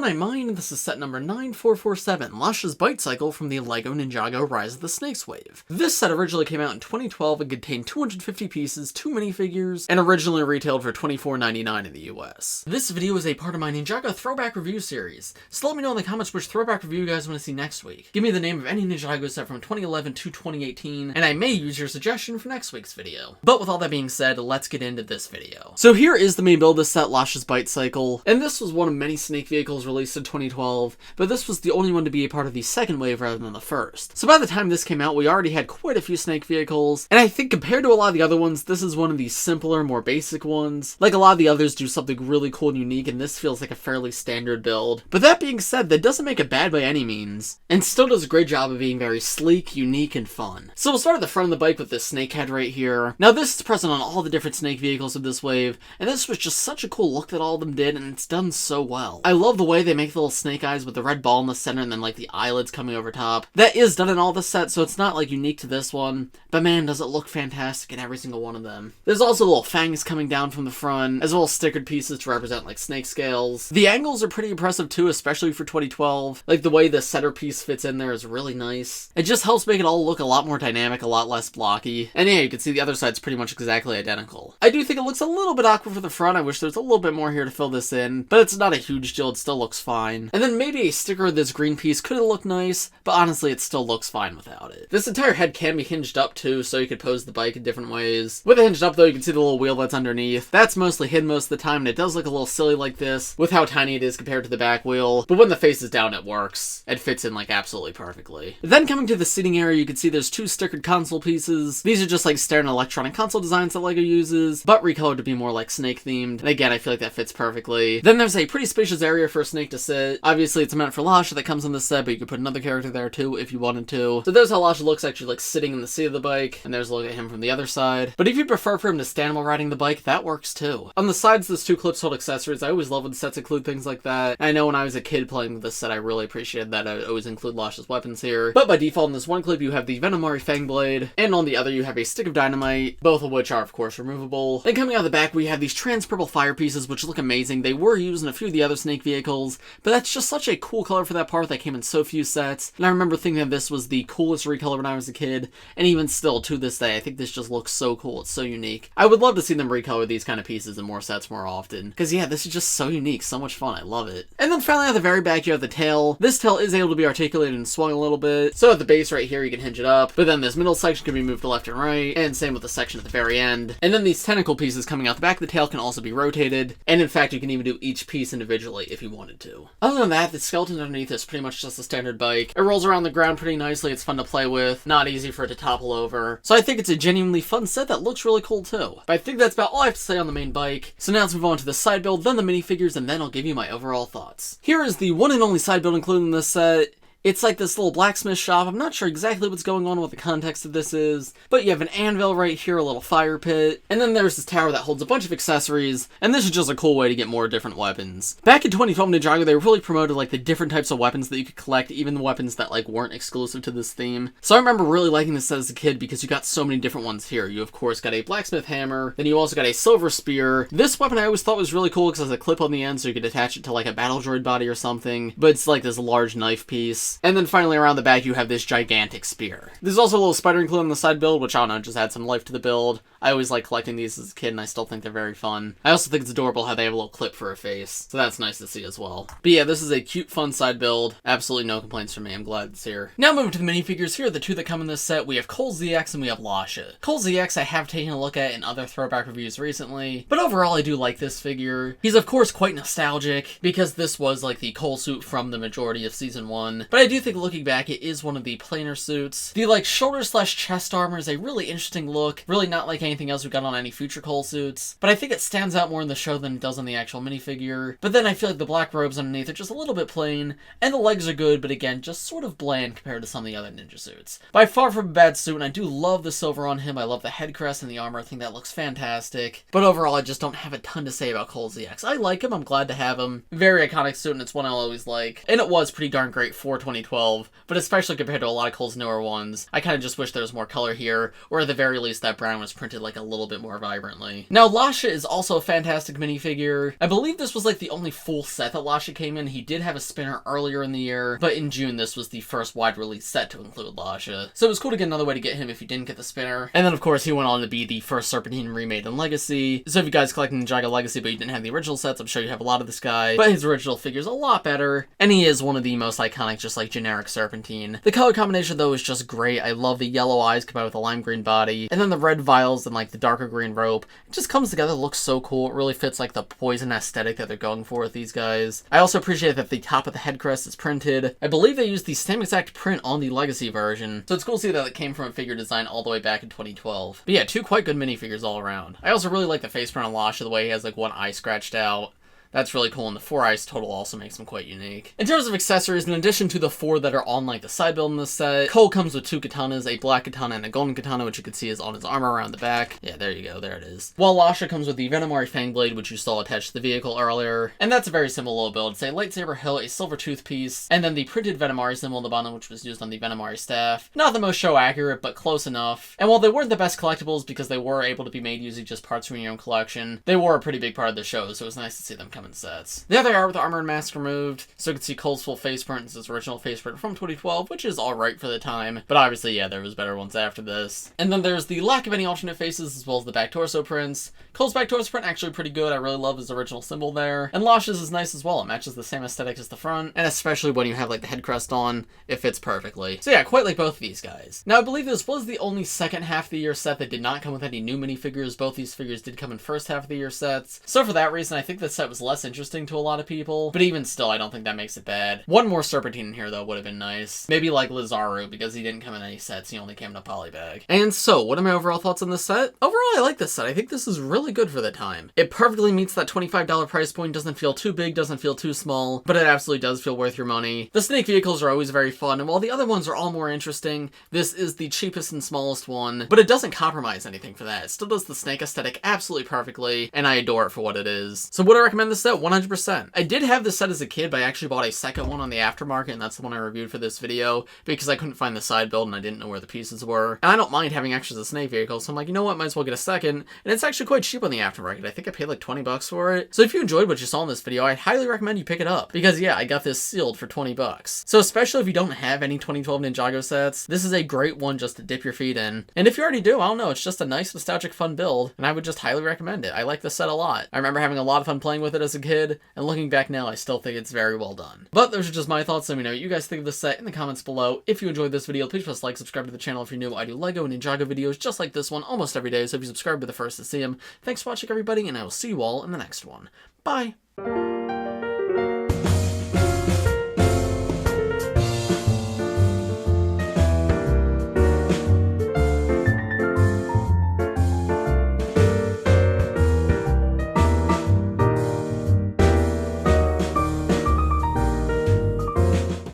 everyone, I'm Mine, and this is set number 9447, Lasha's Bite Cycle from the LEGO Ninjago Rise of the Snakes wave. This set originally came out in 2012 and contained 250 pieces, 2 minifigures, and originally retailed for $24.99 in the US. This video is a part of my Ninjago throwback review series, so let me know in the comments which throwback review you guys want to see next week. Give me the name of any Ninjago set from 2011 to 2018, and I may use your suggestion for next week's video. But with all that being said, let's get into this video. So here is the main build of this set, Lasha's Bite Cycle, and this was one of many snake vehicles released in 2012, but this was the only one to be a part of the second wave rather than the first. So by the time this came out, we already had quite a few snake vehicles, and I think compared to a lot of the other ones, this is one of the simpler, more basic ones. Like a lot of the others do something really cool and unique, and this feels like a fairly standard build. But that being said, that doesn't make it bad by any means, and still does a great job of being very sleek, unique, and fun. So we'll start at the front of the bike with this snake head right here. Now this is present on all the different snake vehicles of this wave, and this was just such a cool look that all of them did, and it's done so well. I love the way they make the little snake eyes with the red ball in the center and then like the eyelids coming over top. That is done in all the sets, so it's not like unique to this one, but man, does it look fantastic in every single one of them. There's also little fangs coming down from the front, as well as stickered pieces to represent like snake scales. The angles are pretty impressive too, especially for 2012. Like the way the center piece fits in there is really nice. It just helps make it all look a lot more dynamic, a lot less blocky. And yeah, you can see the other side's pretty much exactly identical. I do think it looks a little bit awkward for the front. I wish there was a little bit more here to fill this in, but it's not a huge deal. It still looks fine. And then maybe a sticker of this green piece could have looked nice, but honestly it still looks fine without it. This entire head can be hinged up too, so you could pose the bike in different ways. With it hinged up though, you can see the little wheel that's underneath. That's mostly hidden most of the time, and it does look a little silly like this, with how tiny it is compared to the back wheel, but when the face is down it works. It fits in like absolutely perfectly. Then coming to the seating area, you can see there's 2 stickered console pieces. These are just like standard electronic console designs that LEGO uses, but recolored to be more like snake themed, and again I feel like that fits perfectly. Then there's a pretty spacious area for a snake to sit. Obviously it's meant for Lasha that comes in this set, but you could put another character there too if you wanted to. So there's how Lasha looks actually like sitting in the seat of the bike, and there's a look at him from the other side. But if you prefer for him to stand while riding the bike, that works too. On the sides there's 2 clips hold accessories. I always love when sets include things like that. I know when I was a kid playing with this set I really appreciated that. I would always include Lasha's weapons here. But by default in this one clip you have the Venomari fang blade, and on the other you have a stick of dynamite, both of which are of course removable. Then coming out of the back we have these trans purple fire pieces which look amazing. They were used in a few of the other snake vehicles, but that's just such a cool color for that part that came in so few sets, and I remember thinking that this was the coolest recolor when I was a kid, and even still to this day I think this just looks so cool. It's so unique. I would love to see them recolor these kind of pieces in more sets more often, because yeah, this is just so unique, so much fun, I love it. And then finally at the very back you have the tail. This tail is able to be articulated and swung a little bit, so at the base right here you can hinge it up, but then this middle section can be moved to left and right, and same with the section at the very end. And then these tentacle pieces coming out the back of the tail can also be rotated, and in fact you can even do each piece individually if you wanted to. Other than that, the skeleton underneath is pretty much just a standard bike. It rolls around the ground pretty nicely, it's fun to play with, not easy for it to topple over. So I think it's a genuinely fun set that looks really cool too. But I think that's about all I have to say on the main bike. So now let's move on to the side build, then the minifigures, and then I'll give you my overall thoughts. Here is the one and only side build included in this set. It's like this little blacksmith shop. I'm not sure exactly what's going on, what the context of this is, but you have an anvil right here, a little fire pit, and then there's this tower that holds a bunch of accessories, and this is just a cool way to get more different weapons. Back in 2012 Ninjago, they really promoted like the different types of weapons that you could collect, even the weapons that like weren't exclusive to this theme. So I remember really liking this set as a kid because you got so many different ones here. You of course got a blacksmith hammer, then you also got a silver spear. This weapon I always thought was really cool because it has a clip on the end so you could attach it to like a battle droid body or something, but it's like this large knife piece. And then finally around the back you have this gigantic spear. There's also a little spider included on the side build, which I don't know, just add some life to the build. I always like collecting these as a kid and I still think they're very fun. I also think it's adorable how they have a little clip for a face, so that's nice to see as well. But yeah, this is a cute fun side build. Absolutely no complaints from me, I'm glad it's here. Now moving to the minifigures, here are the 2 that come in this set. We have Cole ZX and we have Lasha. Cole ZX I have taken a look at in other throwback reviews recently, but overall I do like this figure. He's of course quite nostalgic because this was like the Cole suit from the majority of season 1, but I do think looking back it is one of the plainer suits. The like shoulder slash chest armor is a really interesting look, really not like anything else we got on any future Cole suits, but I think it stands out more in the show than it does on the actual minifigure. But then I feel like the black robes underneath are just a little bit plain, and the legs are good, but again, just sort of bland compared to some of the other ninja suits. By far from a bad suit, and I do love the silver on him. I love the head crest and the armor. I think that looks fantastic. But overall, I just don't have a ton to say about Cole ZX. I like him. I'm glad to have him. Very iconic suit, and it's one I'll always like. And it was pretty darn great for 2012, but especially compared to a lot of Cole's newer ones. I kind of just wish there was more color here, or at the very least that brown was printed like a little bit more vibrantly. Now, Lasha is also a fantastic minifigure. I believe this was like the only full set that Lasha came in. He did have a spinner earlier in the year, but in June this was the first wide release set to include Lasha. So it was cool to get another way to get him if you didn't get the spinner. And then of course he went on to be the first Serpentine remade in Legacy. So if you guys collect Ninjago Legacy but you didn't have the original sets, I'm sure you have a lot of this guy. But his original figure's a lot better, and he is one of the most iconic, just like generic Serpentine. The color combination though is just great. I love the yellow eyes combined with the lime green body, and then the red vials and like the darker green rope. It just comes together, looks so cool. It really fits like the poison aesthetic that they're going for with these guys. I also appreciate that the top of the head crest is printed. I believe they used the same exact print on the Legacy version, so it's cool to see that it came from a figure design all the way back in 2012. But yeah, two quite good minifigures all around. I also really like the face print on Lasha, the way he has like one eye scratched out. That's really cool, and the 4 eyes total also makes them quite unique. In terms of accessories, in addition to the 4 that are on like the side build in this set, Cole comes with 2 katanas, a black katana and a golden katana, which you can see is on his armor around the back. Yeah, there you go, there it is. While Lasha comes with the Venomari fang blade, which you saw attached to the vehicle earlier, and that's a very simple little build. It's a lightsaber hilt, a silver tooth piece, and then the printed Venomari symbol on the bottom, which was used on the Venomari staff. Not the most show accurate, but close enough. And while they weren't the best collectibles because they were able to be made using just parts from your own collection, they were a pretty big part of the show, so it was nice to see them come in sets. There they are with the armor and mask removed, so you can see Cole's full face print. It's his original face print from 2012, which is alright for the time, but obviously, yeah, there was better ones after this. And then there's the lack of any alternate faces, as well as the back torso prints. Cole's back torso print actually pretty good. I really love his original symbol there. And Lasha's is nice as well. It matches the same aesthetic as the front, and especially when you have like the head crest on, it fits perfectly. So yeah, quite like both of these guys. Now, I believe this was the only second half of the year set that did not come with any new minifigures. Both these figures did come in first half of the year sets. So for that reason, I think this set was less interesting to a lot of people, but even still, I don't think that makes it bad. One more Serpentine in here, though, would have been nice. Maybe like Lazaru, because he didn't come in any sets, he only came in a polybag. And so, what are my overall thoughts on this set? Overall, I like this set. I think this is really good for the time. It perfectly meets that $25 price point, doesn't feel too big, doesn't feel too small, but it absolutely does feel worth your money. The snake vehicles are always very fun, and while the other ones are all more interesting, this is the cheapest and smallest one, but it doesn't compromise anything for that. It still does the snake aesthetic absolutely perfectly, and I adore it for what it is. So would I recommend this set? 100%. I did have this set as a kid, but I actually bought a second one on the aftermarket, and that's the one I reviewed for this video, because I couldn't find the side build and I didn't know where the pieces were. And I don't mind having extras of snake vehicles, so I'm like, you know what, might as well get a second. And it's actually quite cheap on the aftermarket. I think I paid like 20 bucks for it. So if you enjoyed what you saw in this video, I'd highly recommend you pick it up, because yeah, I got this sealed for 20 bucks. So especially if you don't have any 2012 Ninjago sets, this is a great one just to dip your feet in. And if you already do, I don't know, it's just a nice, nostalgic, fun build, and I would just highly recommend it. I like this set a lot. I remember having a lot of fun playing with it as a kid, and looking back now, I still think it's very well done. But those are just my thoughts. Let me know what you guys think of this set in the comments below. If you enjoyed this video, please press like, subscribe to the channel if you're new. I do LEGO and Ninjago videos just like this one almost every day, so if you subscribe, be the first to see them. Thanks for watching, everybody, and I will see you all in the next one. Bye!